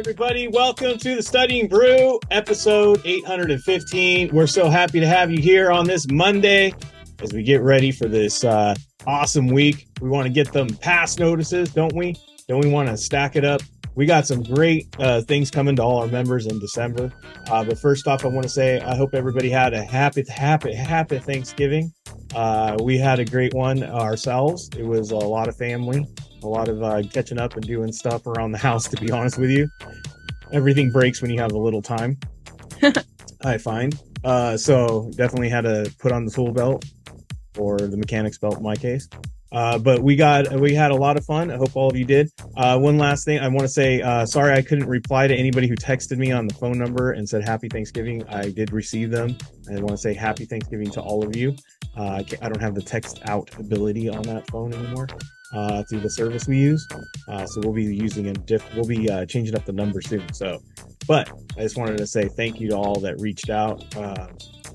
everybody. Welcome to the Studying Brew, episode 815. We're so happy to have you here on this Monday as we get ready for this awesome week. We want to get them pass notices, don't we? Don't we want to stack it up? We got some great things coming to all our members in December. But first off, I want to say I hope everybody had a happy Thanksgiving. We had a great one ourselves. It was a lot of family, a lot of catching up and doing stuff around the house, to be honest with you. Everything breaks when you have a little time, I find. So definitely had to put on the tool belt, or the mechanic's belt in my case. But we had a lot of fun. I hope all of you did. One last thing I want to say, sorry I couldn't reply to anybody who texted me on the phone number and said happy Thanksgiving. I did receive them. I want to say happy Thanksgiving to all of you. I don't have the text out ability on that phone anymore through the service we use. So we'll be using we'll be changing up the number soon. But I just wanted to say thank you to all that reached out.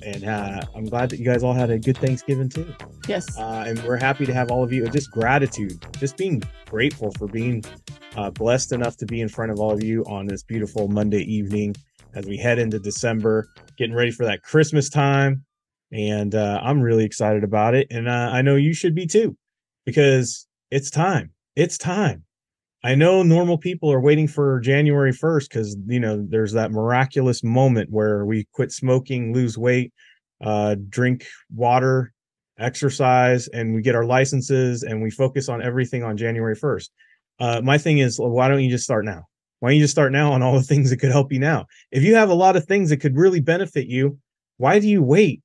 And I'm glad that you guys all had a good Thanksgiving too. Yes. And we're happy to have all of you. Just gratitude, just being grateful for being blessed enough to be in front of all of you on this beautiful Monday evening as we head into December, getting ready for that Christmas time. And I'm really excited about it. And I know you should be too, because it's time. It's time. I know normal people are waiting for January 1st because, you know, there's that miraculous moment where we quit smoking, lose weight, drink water, exercise, and we get our licenses and we focus on everything on January 1st. My thing is, why don't you just start now? Why don't you just start now on all the things that could help you now? If you have a lot of things that could really benefit you, why do you wait?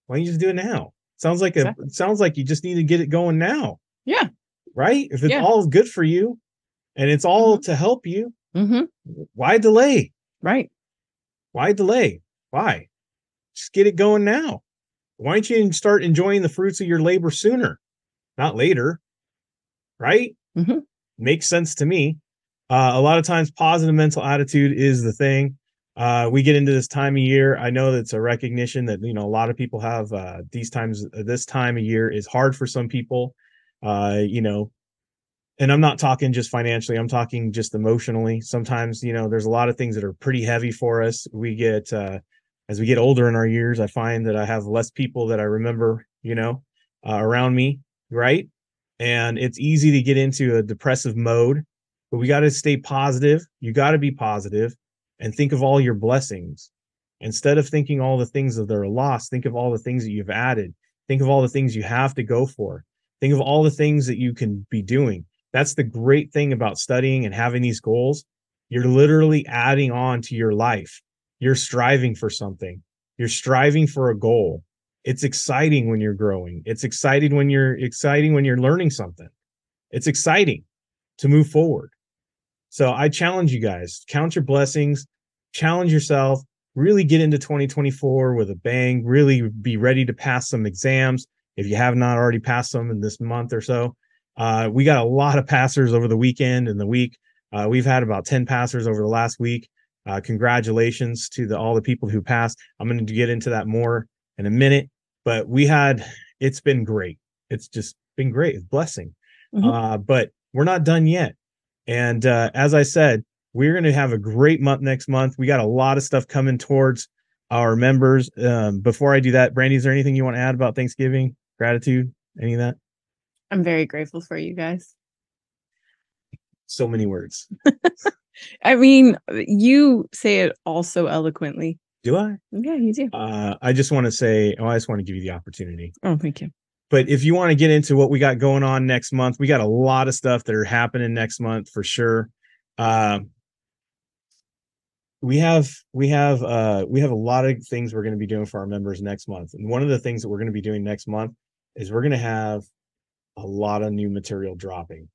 Why don't you just do it now? Sounds like it sounds like you just need to get it going now. Yeah. Right? If it's all good for you, and it's all to help you. Why delay? Right. Why delay? Why? Just get it going now. Why don't you start enjoying the fruits of your labor sooner, not later? Right? Makes sense to me. A lot of times positive mental attitude is the thing. We get into this time of year. I know that's a recognition that, you know, a lot of people have this time of year is hard for some people, you know. And I'm not talking just financially. I'm talking just emotionally. Sometimes, you know, there's a lot of things that are pretty heavy for us. We get, as we get older in our years, I find that I have less people that I remember, you know, around me. Right. And it's easy to get into a depressive mode, but we got to stay positive. You got to be positive and think of all your blessings. Instead of thinking all the things that are lost, think of all the things that you've added. Think of all the things you have to go for. Think of all the things that you can be doing. That's the great thing about studying and having these goals. You're literally adding on to your life. You're striving for something. You're striving for a goal. It's exciting when you're growing. It's exciting when you're learning something. It's exciting to move forward. So I challenge you guys, count your blessings, challenge yourself, really get into 2024 with a bang, really be ready to pass some exams. If you have not already passed them in this month or so. We got a lot of passers over the weekend and the week. We've had about 10 passers over the last week. Congratulations to all the people who passed. I'm going to get into that more in a minute, but it's been great. It's just been great. It's a blessing. But we're not done yet. And as I said, we're going to have a great month next month. We got a lot of stuff coming towards our members. Before I do that, Brandy, is there anything you want to add about Thanksgiving, gratitude, any of that? I'm very grateful for you guys. So many words. I mean, you say it all so eloquently. Do I? Yeah, you do. I just want to say, I just want to give you the opportunity. Oh, thank you. But if you want to get into what we got going on next month, we got a lot of stuff that are happening next month for sure. We have a lot of things we're going to be doing for our members next month. And one of the things that we're going to be doing next month is we're going to have a lot of new material dropping.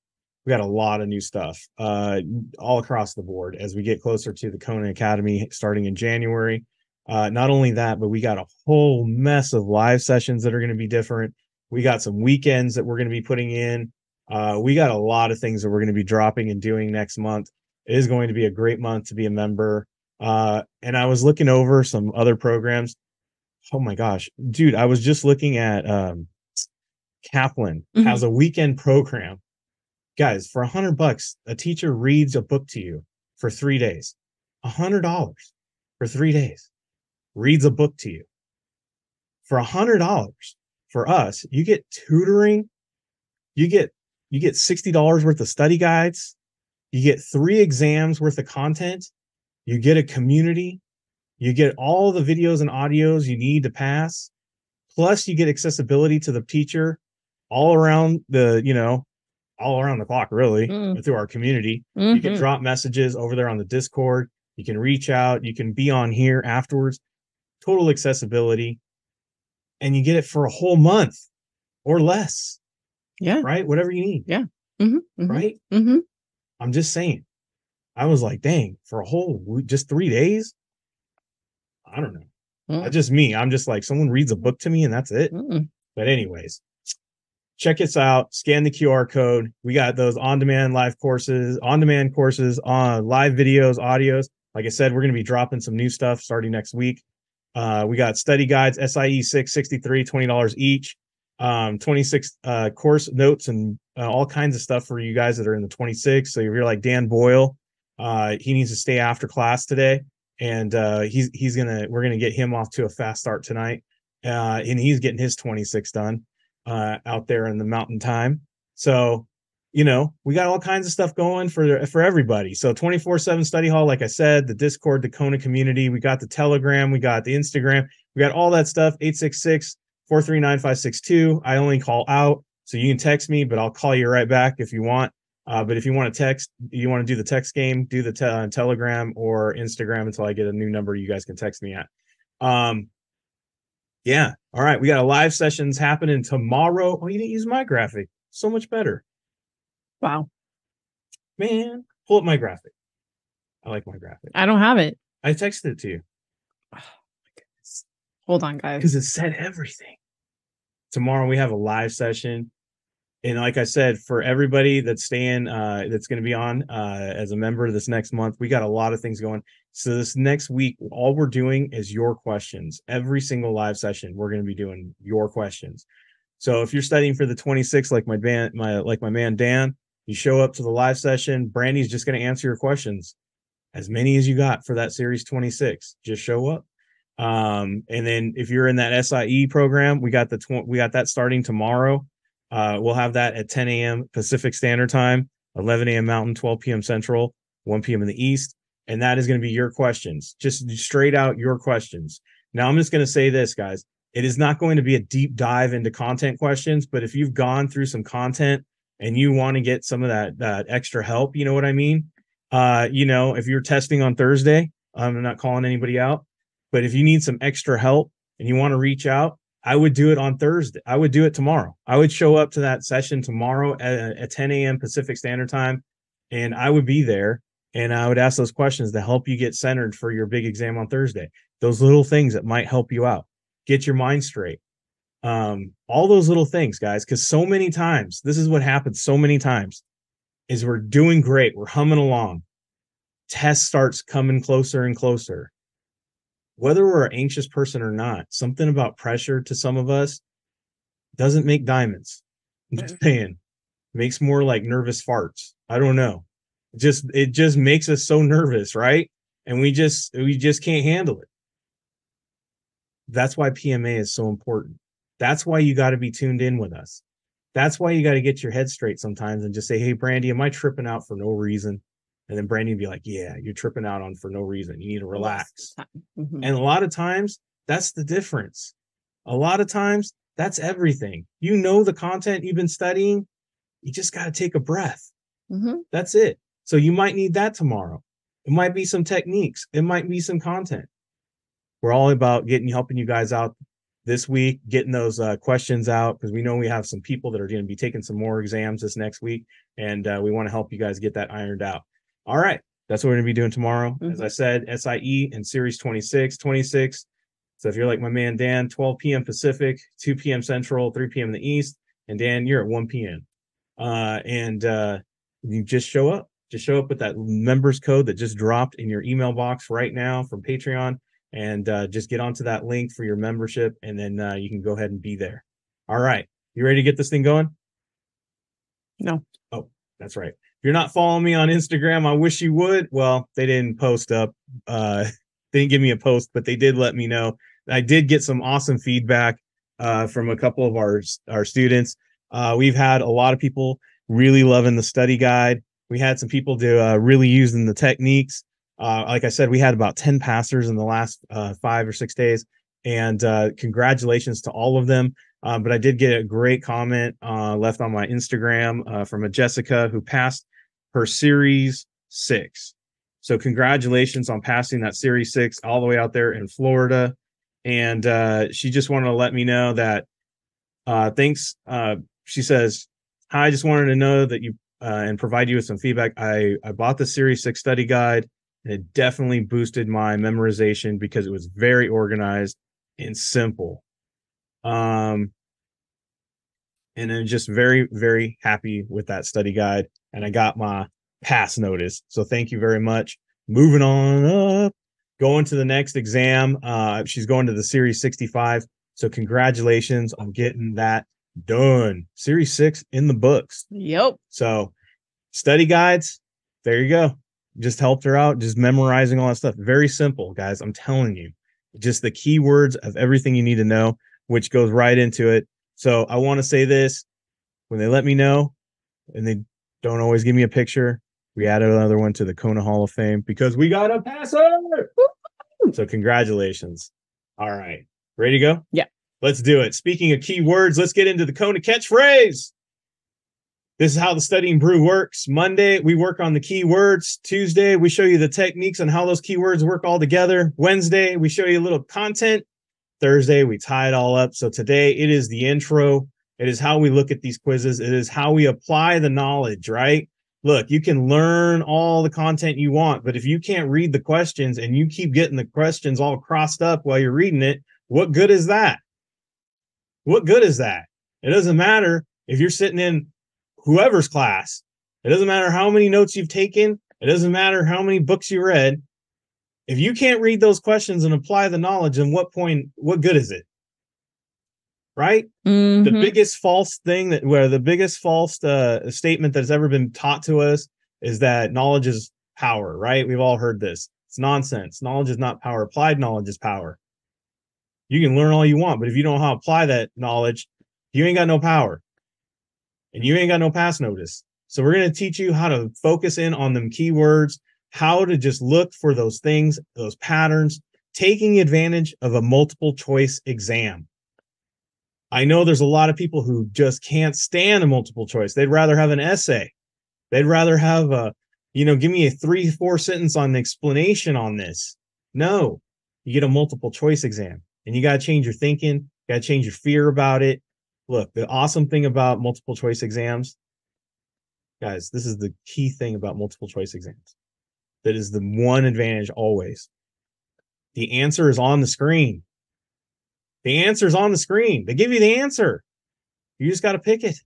We got a lot of new stuff all across the board as we get closer to the Kona Academy starting in January. Not only that, but we got a whole mess of live sessions that are going to be different. We got some weekends that we're going to be putting in. We got a lot of things that we're going to be dropping and doing next month. It is going to be a great month to be a member. And I was looking over some other programs. Oh my gosh, dude, I was just looking at Kaplan has a weekend program. Guys, for $100, a teacher reads a book to you. for 3 days. $100 for 3 days. Reads a book to you. For $100 for us, you get tutoring. You get $60 worth of study guides. You get 3 exams worth of content. You get a community. You get all the videos and audios you need to pass. Plus, you get accessibility to the teacher all around the, all around the clock, really, through our community. You can drop messages over there on the Discord. You can reach out. You can be on here afterwards. Total accessibility. And you get it for a whole month or less. Yeah. Right? Whatever you need. Yeah. Right? I'm just saying. I was like, dang, for a whole week, just 3 days? I don't know. Just me. I'm just like, someone reads a book to me and that's it. But anyways, check us out. Scan the QR code. We got those on-demand courses, live videos, audios. Like I said, we're going to be dropping some new stuff starting next week. We got study guides, SIE 6, 63, $20 each. 26 course notes and all kinds of stuff for you guys that are in the 26. So if you're like Dan Boyle, he needs to stay after class today. And we're gonna get him off to a fast start tonight. And he's getting his 26 done out there in the mountain time. So, we got all kinds of stuff going for everybody. So 24/7 study hall, like I said, the Discord, the Kona community, we got the Telegram, we got the Instagram, we got all that stuff. 866-439-562. I only call out, so you can text me, but I'll call you right back if you want. But if you want to text, you want to do the text game, do the Telegram or Instagram until I get a new number you guys can text me at. Yeah. All right. We got a live sessions happening tomorrow. Oh, you didn't use my graphic. So much better. Wow. Man, pull up my graphic. I like my graphic. I don't have it. I texted it to you. Oh, my goodness. Hold on, guys. Because it said everything. Tomorrow we have a live session. And like I said, for everybody that's staying, that's going to be on as a member this next month, we got a lot of things going. So this next week, all we're doing is your questions. Every single live session, we're going to be doing your questions. So if you're studying for the 26, like my man Dan, you show up to the live session. Brandy's just going to answer your questions, as many as you got for that series 26. Just show up. And then if you're in that SIE program, we got that starting tomorrow. We'll have that at 10 a.m. Pacific Standard Time, 11 a.m. Mountain, 12 p.m. Central, 1 p.m. in the East. And that is going to be your questions, just straight out your questions. Now, I'm just going to say this, guys. It is not going to be a deep dive into content questions, but if you've gone through some content and you want to get some of that extra help, you know what I mean? If you're testing on Thursday, I'm not calling anybody out, but if you need some extra help and you want to reach out, I would do it on Thursday. I would do it tomorrow. I would show up to that session tomorrow at 10 a.m. Pacific Standard Time, and I would be there, and I would ask those questions to help you get centered for your big exam on Thursday. Those little things that might help you out. Get your mind straight. All those little things, guys, because so many times, this is what happens so many times, is we're doing great. We're humming along. Test starts coming closer and closer. Whether we're an anxious person or not, something about pressure to some of us doesn't make diamonds. I'm just saying. Makes more like nervous farts. I don't know. It just makes us so nervous, right? And we just can't handle it. That's why PMA is so important. That's why you got to be tuned in with us. That's why you got to get your head straight sometimes and just say, hey, Brandy, am I tripping out for no reason? And then Brandy would be like, yeah, you're tripping out on for no reason. You need to relax. And a lot of times, that's the difference. A lot of times, that's everything. You know the content you've been studying. You just got to take a breath. That's it. So you might need that tomorrow. It might be some techniques. It might be some content. We're all about helping you guys out this week, getting those questions out, because we know we have some people that are going to be taking some more exams this next week, and we want to help you guys get that ironed out. All right. That's what we're going to be doing tomorrow. As I said, SIE and Series 26. So if you're like my man, Dan, 12 p.m. Pacific, 2 p.m. Central, 3 p.m. in the East. And Dan, you're at 1 p.m. You just show up. Just show up with that members code that just dropped in your email box right now from Patreon. And just get onto that link for your membership. And then you can go ahead and be there. All right. You ready to get this thing going? No. Oh, that's right. you're not following me on Instagram, I wish you would. Well, they didn't post up. They didn't give me a post, but they did let me know. I did get some awesome feedback from a couple of our students. We've had a lot of people really loving the study guide. We had some people really using the techniques. Like I said, we had about 10 passers in the last 5 or 6 days, and congratulations to all of them. But I did get a great comment left on my Instagram from a Jessica who passed her Series 6. So congratulations on passing that Series 6 all the way out there in Florida. And she just wanted to let me know that thanks. She says, hi, I just wanted to know that you and provide you with some feedback. I bought the Series 6 study guide, and it definitely boosted my memorization because it was very organized and simple. And I'm just very, very happy with that study guide. And I got my pass notice. So thank you very much. Moving on up, going to the next exam. She's going to the Series 65. So congratulations on getting that done. Series 6 in the books. Yep. So study guides, there you go. Just helped her out, just memorizing all that stuff. Very simple, guys. I'm telling you, just the keywords of everything you need to know, which goes right into it. So I want to say this, when they let me know, and they don't always give me a picture, we added another one to the Kona Hall of Fame because we got a passer. So congratulations. All right. Ready to go? Yeah. Let's do it. Speaking of keywords, let's get into the Kona Catchphrase. This is how the Studying Brew works. Monday, we work on the keywords. Tuesday, we show you the techniques on how those keywords work all together. Wednesday, we show you a little content. Thursday, we tie it all up. So today, it is the intro. It is how we look at these quizzes. It is how we apply the knowledge, right? Look, you can learn all the content you want, but if you can't read the questions and you keep getting the questions all crossed up while you're reading it, what good is that? What good is that? It doesn't matter if you're sitting in whoever's class. It doesn't matter how many notes you've taken. It doesn't matter how many books you read. If you can't read those questions and apply the knowledge, then what good is it? Right? Mm-hmm. The biggest false statement that's ever been taught to us is that knowledge is power, right? We've all heard this. It's nonsense. Knowledge is not power. Applied knowledge is power. You can learn all you want, but if you don't know how to apply that knowledge, you ain't got no power. And you ain't got no pass notice. So we're going to teach you how to focus in on them keywords, how to just look for those things, those patterns, taking advantage of a multiple choice exam. I know there's a lot of people who just can't stand a multiple choice. They'd rather have an essay. They'd rather have give me a 3-4 sentence on the explanation on this. No, you get a multiple choice exam and you got to change your thinking, got to change your fear about it. Look, the awesome thing about multiple choice exams, guys, this is the key thing about multiple choice exams. That is the one advantage always. The answer is on the screen. The answer is on the screen. They give you the answer. You just got to pick it.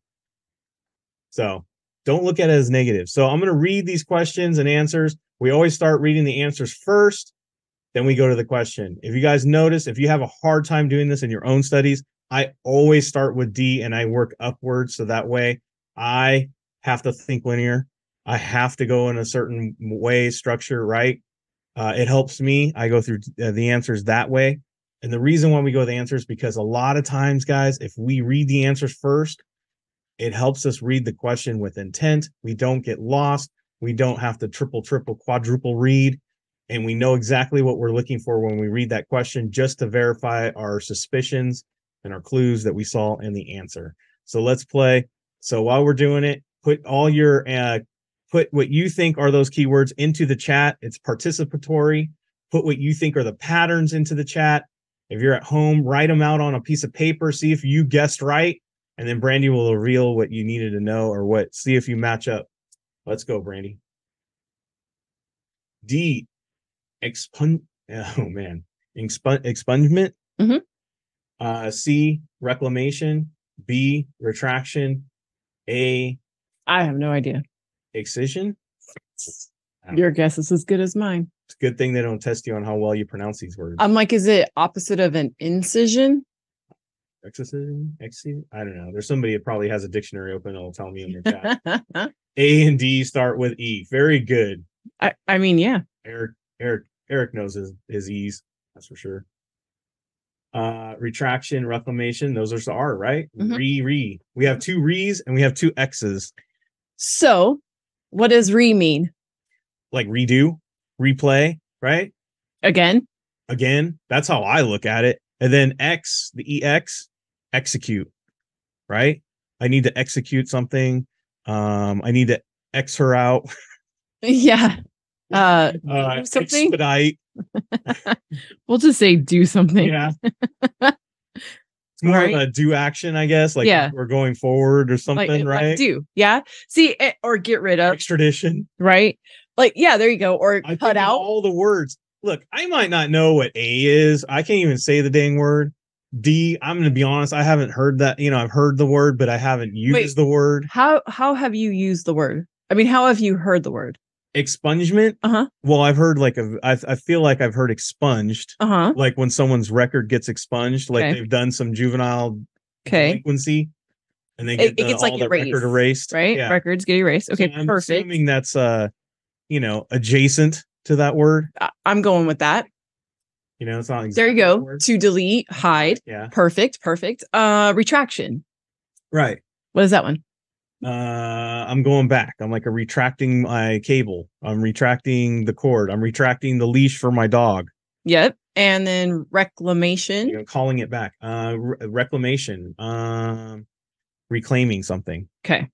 So don't look at it as negative. So I'm going to read these questions and answers. We always start reading the answers first, then we go to the question. If you guys notice, if you have a hard time doing this in your own studies, I always start with D and I work upwards. So that way I have to think linear. I have to go in a certain way, structure, right? It helps me. I go through the answers that way. And the reason why we go to the answers, because a lot of times, guys, if we read the answers first, it helps us read the question with intent. We don't get lost. We don't have to triple, quadruple read. And we know exactly what we're looking for when we read that question, just to verify our suspicions and our clues that we saw in the answer. So let's play. So while we're doing it, put all your put what you think are those keywords into the chat. It's participatory. Put what you think are the patterns into the chat. If you're at home, write them out on a piece of paper. See if you guessed right. And then Brandy will reveal what you needed to know or see if you match up. Let's go, Brandy. D, expungement. Mm-hmm. C, reclamation. B, retraction. A, I have no idea. Excision. Your guess is as good as mine. It's a good thing they don't test you on how well you pronounce these words. I'm like, is it opposite of an incision? Exorcism? I don't know. There's somebody that probably has a dictionary open. It'll tell me in the chat. A and D start with E. Very good. I mean, yeah. Eric knows his E's. That's for sure. Retraction, reclamation. Those are R, right? We have 2 re's and we have 2 X's. So what does re mean? Like redo, replay, right? Again. That's how I look at it. And then X, the EX, execute, right? I need to execute something. I need to X her out. Yeah. Do something. Expedite. We'll just say do something. Yeah. It's more of a do action, I guess. Like we're going forward or something, right? Like do. Yeah. See, or get rid of. Extradition. Right. Like, yeah, there you go. Or cut out all the words. Look, I might not know what A is. I can't even say the dang word. D, I'm going to be honest. I haven't heard that. I've heard the word, but I haven't used the word. How have you used the word? I mean, how have you heard the word? Expungement. Well, I've heard I feel like I've heard expunged. Like when someone's record gets expunged, like they've done some juvenile delinquency, and they get gets all the record erased. Right? Yeah. Records get erased. Okay, so I'm perfect. Assuming that's adjacent to that word. I'm going with that. It's not exactly there you go. To delete, hide. Yeah. Perfect. Retraction. Right. What is that one? I'm going back. I'm like retracting my cable. I'm retracting the cord. I'm retracting the leash for my dog. Yep. And then reclamation. Calling it back. Reclamation. Reclaiming something. Okay.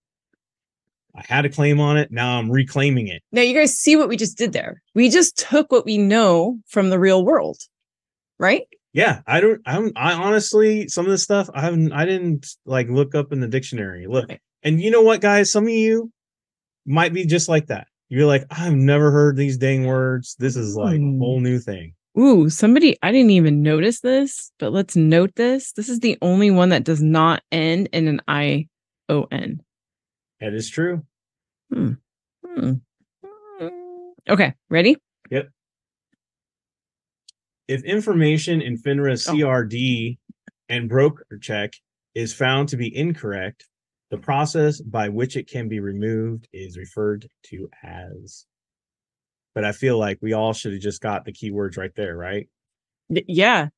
I had a claim on it. Now I'm reclaiming it. Now you guys see what we just did there. We just took what we know from the real world, right? Yeah, I honestly, some of this stuff I didn't like look up in the dictionary. Look, and you know what, guys? Some of you might be just like that. You're like, I've never heard these dang words. This is like a whole new thing. Ooh, I didn't even notice this, but let's note this. This is the only one that does not end in an ION. That is true. Okay, ready? Yep. If information in FINRA CRD and broker check is found to be incorrect, the process by which it can be removed is referred to as. But I feel like we all should have just got the keywords right there, right? Yeah.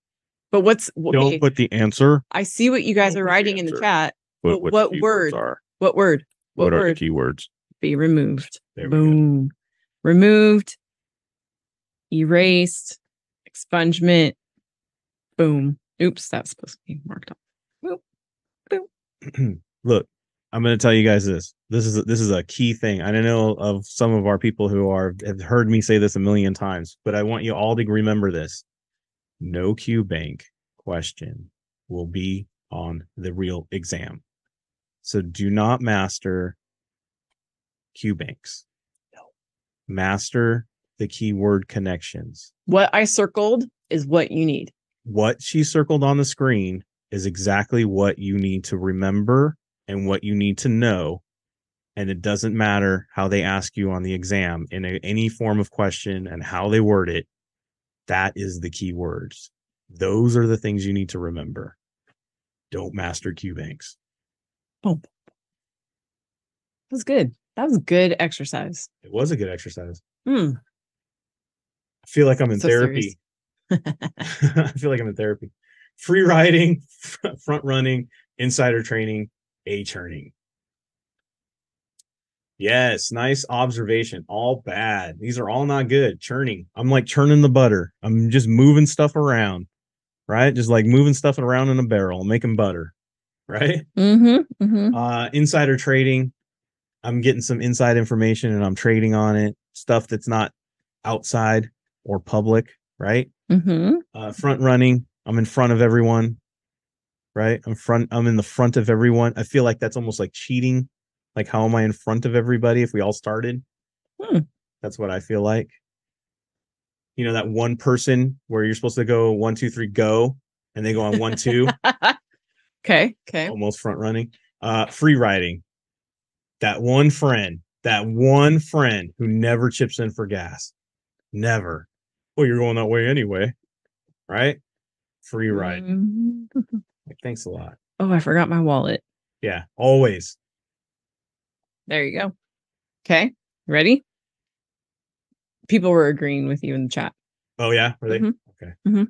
But don't put the answer. I see what you guys are writing in the chat. But what word? What word? What are the keywords? Be removed. Boom. Removed. Erased. Expungement. Boom. Oops, that's supposed to be marked up. Boop. Boop. Look, I'm going to tell you guys this. This is a key thing. I know of some of our people who have heard me say this a million times, but I want you all to remember this. No Q bank question will be on the real exam. So do not master Q banks. No. Master the keyword connections. What I circled is what you need. What she circled on the screen is exactly what you need to remember and what you need to know. And it doesn't matter how they ask you on the exam in any form of question and how they word it. That is the key words. Those are the things you need to remember. Don't master Q banks. Boom. That was good. That was good exercise. It was a good exercise. I feel like I'm in therapy. I feel like I'm in therapy. Free riding, front running, insider training, A churning. Yes, nice observation. All bad. These are all not good. Churning. I'm like churning the butter. I'm just moving stuff around, right? Just like moving stuff around in a barrel, making butter, right? Insider trading. I'm getting some inside information and I'm trading on it. Stuff that's not outside or public, right? Front running. I'm in front of everyone, right? I'm in the front of everyone. I feel like that's almost like cheating. Like, how am I in front of everybody if we all started? That's what I feel like. You know, that one person where you're supposed to go 1, 2, 3, go, and they go on 1, 2. Okay. Almost front running. Free riding. That one friend who never chips in for gas. Never. Well, you're going that way anyway, right? Free riding. Like, thanks a lot. Oh, I forgot my wallet. Yeah, always. There you go. Okay, ready? People were agreeing with you in the chat. Oh, yeah? Were they? Okay.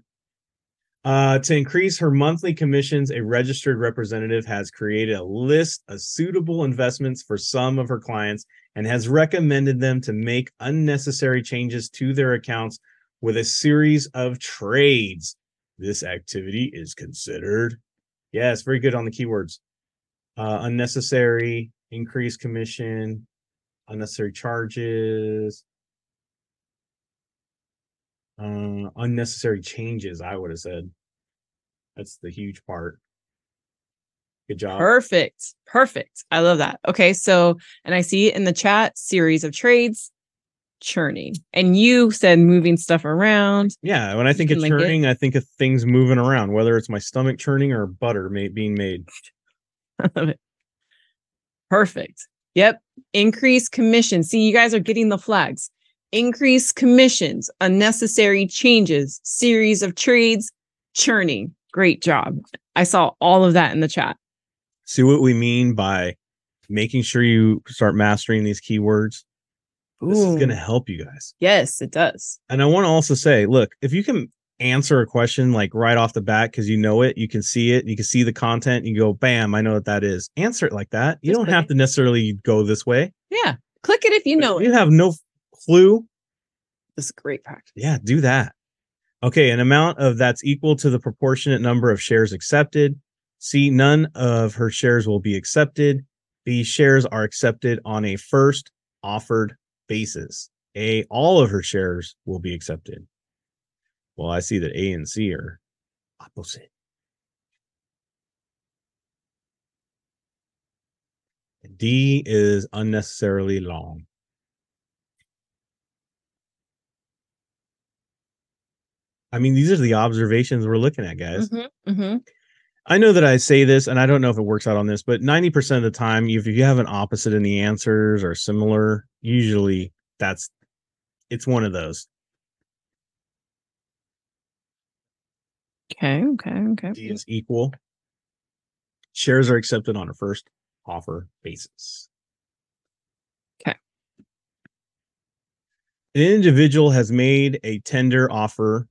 To increase her monthly commissions, a registered representative has created a list of suitable investments for some of her clients and has recommended them to make unnecessary changes to their accounts with a series of trades. This activity is considered, yes, very good on the keywords. Unnecessary, increased commission, unnecessary charges, unnecessary changes, I would have said. That's the huge part. Good job. Perfect. I love that. Okay, so, and I see it in the chat, series of trades, churning. And you said moving stuff around. Yeah, when I think of churning, I think of things moving around, whether it's my stomach churning or butter being made. I love it. Perfect. Yep. Increase commission. See, you guys are getting the flags. Increase commissions, unnecessary changes, series of trades, churning. Great job. I saw all of that in the chat. See what we mean by making sure you start mastering these keywords? This is going to help you guys. Yes, it does. And I want to also say, look, if you can answer a question like right off the bat because you know it, you can see it, you can see the content, you go, bam, I know what that is. Answer it like that. You don't have to necessarily go this way. Yeah. Click it if you know it. You have no clue. This is great practice. Yeah, do that. Okay, an amount of that's equal to the proportionate number of shares accepted. C, none of her shares will be accepted. B, shares are accepted on a first offered basis. A, all of her shares will be accepted. Well, I see that A and C are opposite. D is unnecessarily long. I mean, these are the observations we're looking at, guys. I know that I say this, and I don't know if it works out on this, but 90% of the time, if you have an opposite in the answers or similar, usually it's one of those. Okay. D is equal. Shares are accepted on a first offer basis. Okay. An individual has made a tender offer,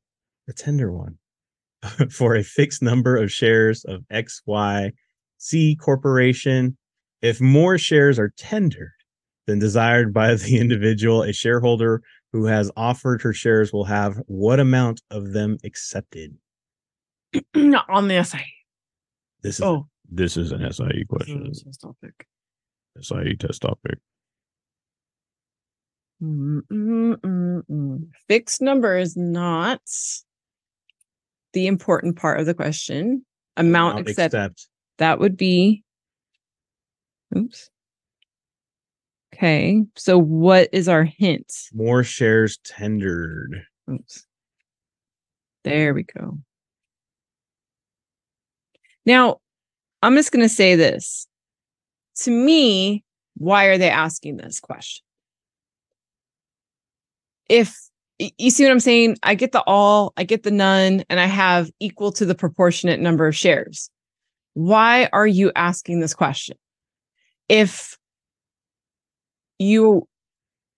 a tender one, for a fixed number of shares of XYZ Corporation. If more shares are tendered than desired by the individual, a shareholder who has offered her shares will have what amount of them accepted? On the SIE. This is an SIE question. SIE test topic. Fixed number is not the important part of the question. Amount accept. That would be. Oops. Okay. So what is our hint? More shares tendered. Oops. There we go. Now, I'm just going to say this. To me, why are they asking this question? If you see what I'm saying, I get the all, I get the none, and I have equal to the proportionate number of shares. Why are you asking this question? If you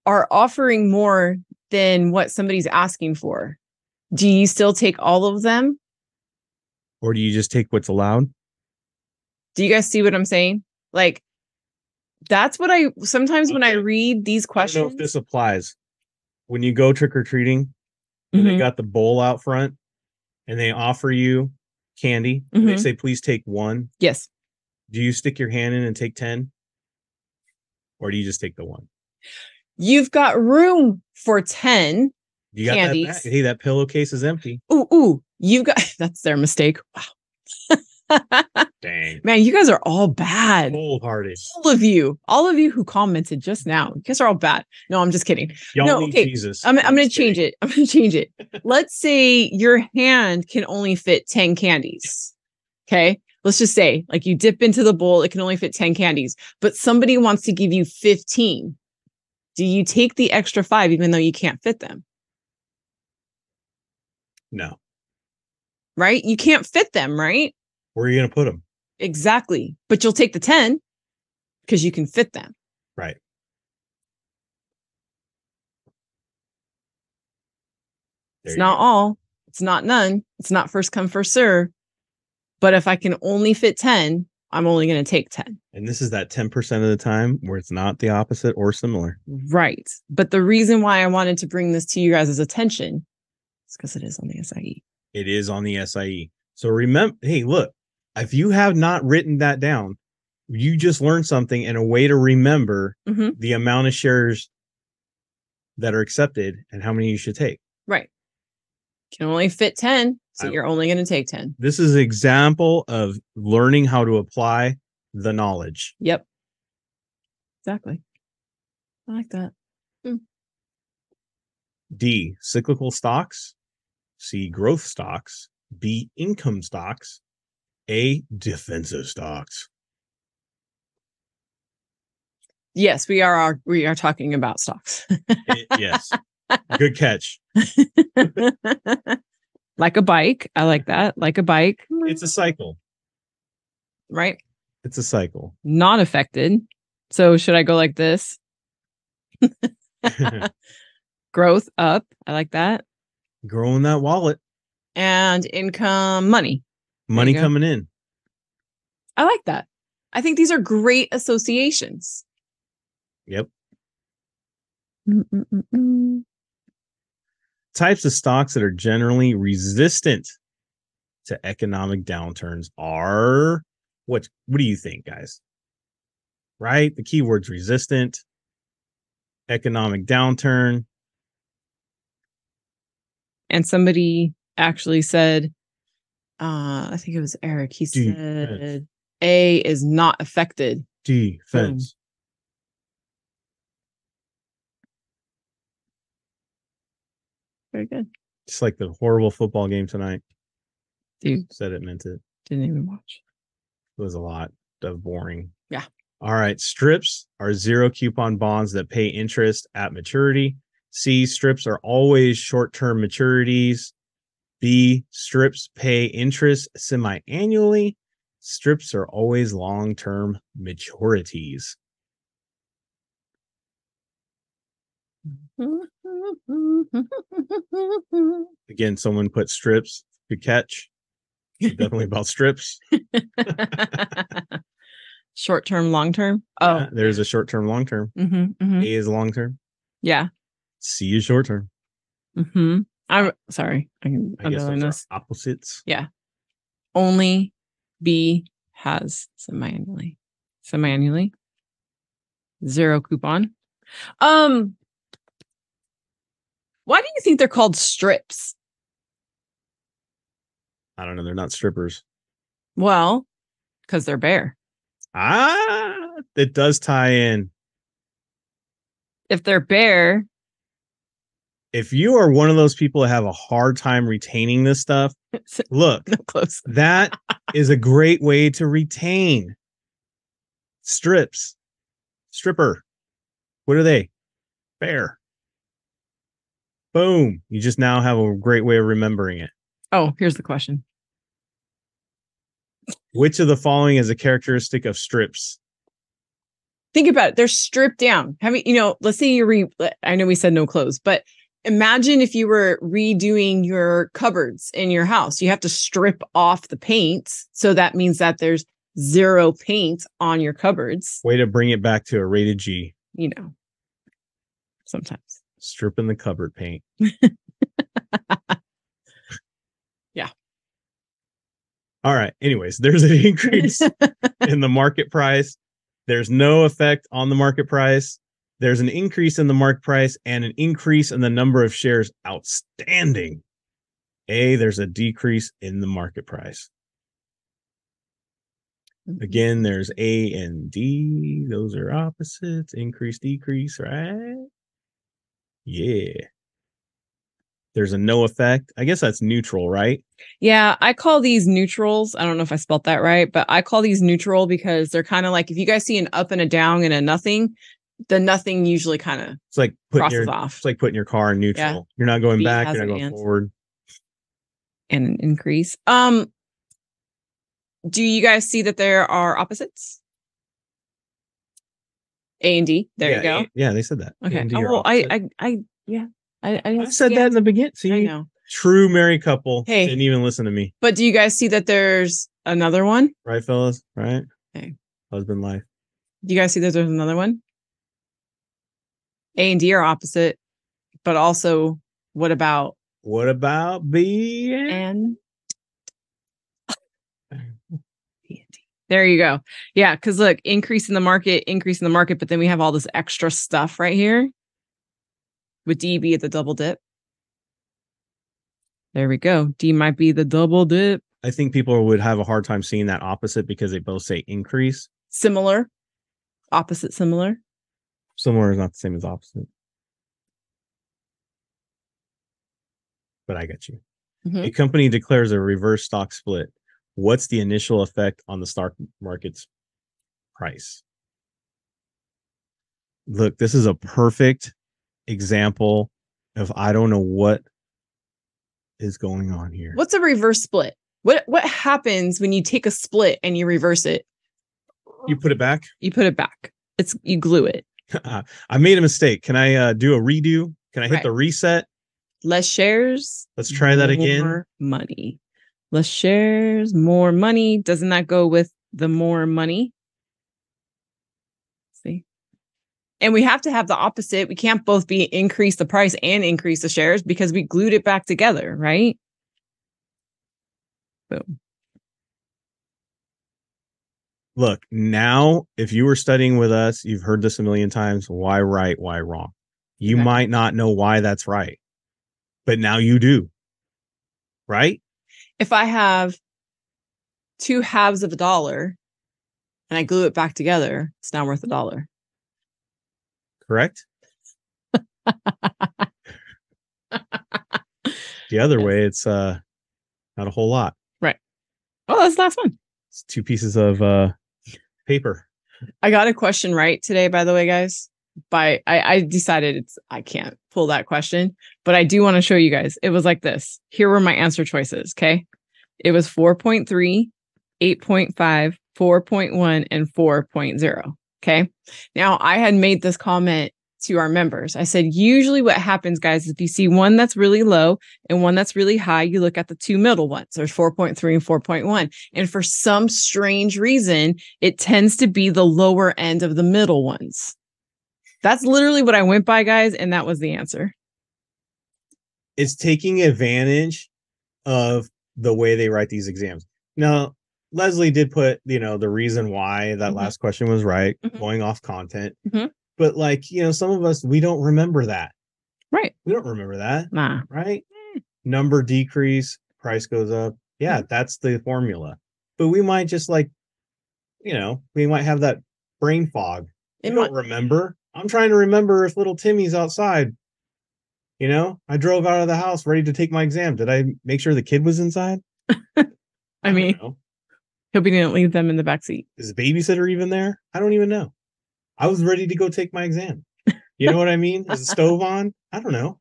are offering more than what somebody's asking for, do you still take all of them? Or do you just take what's allowed? Do you guys see what I'm saying? Like, that's what I sometimes when I read these questions. I don't know if this applies. When you go trick-or-treating and they got the bowl out front and they offer you candy, and they say, please take one. Yes. Do you stick your hand in and take 10? Or do you just take the one? You've got room for 10 you got candies. That hey, that pillowcase is empty. Ooh, you've got, that's their mistake. Wow. Dang. Man, you guys are all bad. Cold-hearted. All of you who commented just now, you guys are all bad. No, I'm just kidding. Y'all need Jesus. I'm going to change it. I'm going to change it. Let's say your hand can only fit 10 candies. Okay. Let's just say like you dip into the bowl, it can only fit 10 candies, but somebody wants to give you 15. Do you take the extra 5 even though you can't fit them? No. Right? You can't fit them, right? Where are you going to put them? Exactly. But you'll take the 10 because you can fit them. Right. It's not all. It's not none. It's not first come, first serve. But if I can only fit 10, I'm only going to take 10. And this is that 10% of the time where it's not the opposite or similar. Right. But the reason why I wanted to bring this to you guys' attention is because it is on the SIE. It is on the SIE. So remember, hey, look, if you have not written that down, you just learned something and a way to remember the amount of shares that are accepted and how many you should take. Right. Can only fit 10. So you're only going to take 10. This is an example of learning how to apply the knowledge. Yep. Exactly. I like that. D, cyclical stocks. C, growth stocks. B, income stocks. A, defensive stocks. Yes, we are talking about stocks. Yes. Good catch. Like a bike. I like that. Like a bike. It's a cycle. Right? It's a cycle. Not affected. So should I go like this? Growth up. I like that. Growing that wallet. And income, money. Money coming in. I like that. I think these are great associations. Yep. Types of stocks that are generally resistant to economic downturns are what do you think, guys? Right? The keyword's resistant, economic downturn. And somebody actually said, I think it was Eric. He said A is not affected. Defense. Very good. Just like the horrible football game tonight. Dude. Said it meant it. Didn't even watch. It was a lot of boring. Yeah. All right. Strips are zero coupon bonds that pay interest at maturity. C, strips are always short-term maturities. B, strips pay interest semi-annually. Strips are always long-term maturities. Again, someone put strips. Good catch. It's definitely about strips. Short term, long term. Oh, yeah, there's a short term, long term. A is long term. Yeah. C is short term. I'm sorry. I can underline this. Opposites. Yeah. Only B has semi-annually. Semi-annually. Zero coupon. Why do you think they're called strips? I don't know. They're not strippers. Well, because they're bare. It does tie in. If they're bare. If you are one of those people that have a hard time retaining this stuff, look, close. That is a great way to retain. Strips. Stripper. What are they? Bare. Boom. You just now have a great way of remembering it. Oh, here's the question. Which of the following is a characteristic of strips? Think about it. They're stripped down. Let's say I know we said no clothes, but imagine if you were redoing your cupboards in your house. You have to strip off the paint. So that means that there's zero paint on your cupboards. Way to bring it back to a rated G. Sometimes. Stripping the cupboard paint. Yeah. All right. Anyways, there's an increase in the market price. There's no effect on the market price. There's an increase in the market price and an increase in the number of shares outstanding. A, there's a decrease in the market price. Again, there's A and D. Those are opposites. Increase, decrease, right? Yeah. There's a no effect. I guess that's neutral, right? Yeah, I call these neutrals. I don't know if I spelt that right, but I call these neutral because they're kind of like, if you guys see an up and a down and a nothing, the nothing usually kind of crosses off. It's like putting your car in neutral. Yeah. You're not going back, you're not going forward. And an increase. Do you guys see that there are opposites? A and D. There you go. Yeah, they said that. Okay. Well, I said that in the beginning. See, I know. True married couple. Hey, didn't even listen to me. But do you guys see that there's another one? Right, fellas? Right? Okay. Husband life. Do you guys see that there's another one? A and D are opposite, but also what about B and there you go. Yeah, because look, increase in the market, but then we have all this extra stuff right here with D be at the double dip. There we go. D might be the double dip. I think people would have a hard time seeing that opposite because they both say increase. Similar. Opposite, similar. Similar is not the same as opposite. But I get you. Mm-hmm. A company declares a reverse stock split. What's the initial effect on the stock market's price? Look, this is a perfect example of I don't know what is going on here. What's a reverse split? What happens when you take a split and you reverse it? You put it back? You put it back. You glue it. I made a mistake. Can I do a redo? Can I hit the reset? Less shares. Let's try that again. More money. Less shares, more money. Doesn't that go with the more money? See? And we have to have the opposite. We can't both be increase the price and increase the shares because we glued it back together, right? Boom. Look, now, if you were studying with us, you've heard this a million times. Why right? Why wrong? You might not know why that's right, but now you do. Right? If I have two halves of $1 and I glue it back together, it's now worth $1. Correct? The other way, it's not a whole lot. Right. Oh, that's the last one. It's 2 pieces of paper. I got a question right today, by the way, guys. I decided I can't pull that question, but I do want to show you guys. It was like this. Here were my answer choices. Okay. It was 4.3, 8.5, 4.1, and 4.0. Okay. Now I had made this comment to our members. I said, usually what happens, guys, is if you see one that's really low and one that's really high, you look at the two middle ones. There's 4.3 and 4.1. And for some strange reason, it tends to be the lower end of the middle ones. That's literally what I went by, guys. And that was the answer. It's taking advantage of the way they write these exams. Now, Leslie did put, the reason why that last question was right, going off content. But some of us, we don't remember that. Right. We don't remember that. Nah. Right. Number decrease, price goes up. Yeah, that's the formula. But we might just we might have that brain fog. We don't remember. I'm trying to remember if little Timmy's outside. I drove out of the house ready to take my exam. Did I make sure the kid was inside? I mean, hope you didn't leave them in the backseat. Is the babysitter even there? I don't even know. I was ready to go take my exam. You know what I mean? Is the stove on? I don't know.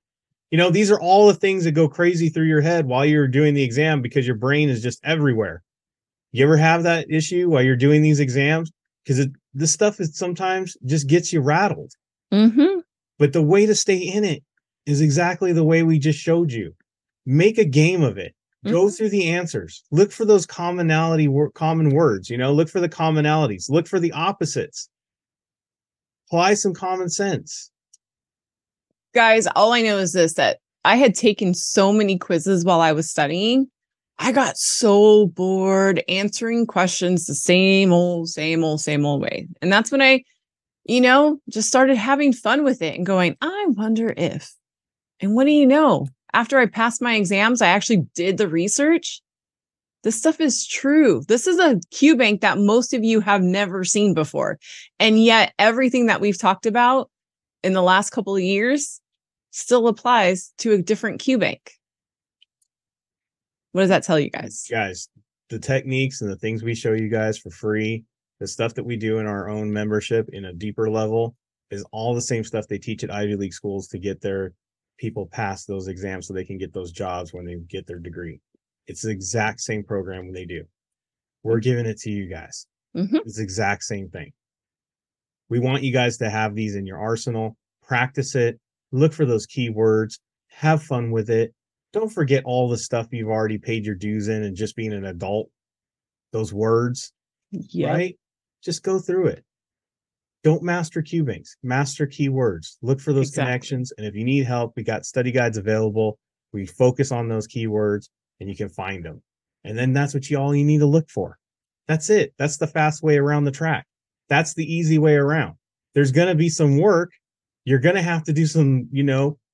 These are all the things that go crazy through your head while you're doing the exam because your brain is just everywhere. You ever have that issue while you're doing these exams? Because this stuff is sometimes just gets you rattled. But the way to stay in it is exactly the way we just showed you. Make a game of it. Go through the answers. Look for those common words. Look for the commonalities. Look for the opposites. Apply some common sense. Guys, all I know is this, that I had taken so many quizzes while I was studying. I got so bored answering questions the same old way. And that's when I, just started having fun with it and going, I wonder if. And what do you know? After I passed my exams, I actually did the research. This stuff is true. This is a Q bank that most of you have never seen before. And yet everything that we've talked about in the last couple of years still applies to a different Q bank. What does that tell you guys? Guys, the techniques and the things we show you guys for free, the stuff that we do in our own membership in a deeper level is all the same stuff they teach at Ivy League schools to get their people past those exams so they can get those jobs when they get their degree. It's the exact same program they do. we're giving it to you guys. It's the exact same thing. We want you guys to have these in your arsenal, practice it, look for those keywords, have fun with it. Don't forget all the stuff you've already paid your dues in and just being an adult. Those words, right? Just go through it. Don't master cubings, master keywords. Look for those connections. And if you need help, we got study guides available. We focus on those keywords and you can find them. And then that's what you need to look for. That's it. That's the fast way around the track. That's the easy way around. There's going to be some work. You're going to have to do some,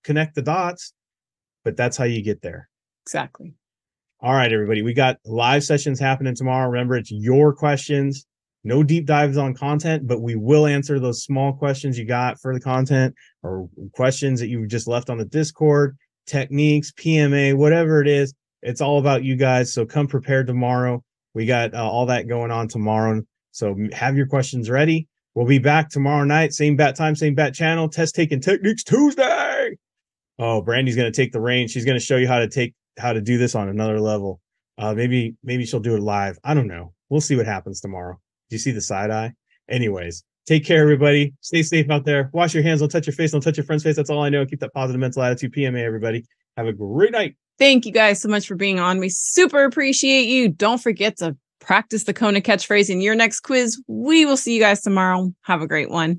connect the dots, but that's how you get there. Exactly. All right, everybody. We got live sessions happening tomorrow. Remember, it's your questions. No deep dives on content, but we will answer those small questions you got for the content or questions that you just left on the Discord, techniques, PMA, whatever it is. It's all about you guys. So come prepared tomorrow. We got all that going on tomorrow. So have your questions ready. We'll be back tomorrow night. Same bat time, same bat channel. Test taking techniques Tuesday. Oh, Brandy's going to take the reins. She's going to show you how to do this on another level. Maybe she'll do it live. I don't know. We'll see what happens tomorrow. Do you see the side eye? Anyways, take care, everybody. Stay safe out there. Wash your hands. Don't touch your face. Don't touch your friend's face. That's all I know. Keep that positive mental attitude. PMA, everybody. Have a great night. Thank you guys so much for being on. We super appreciate you. Don't forget to practice the Kona catchphrase in your next quiz. We will see you guys tomorrow. Have a great one.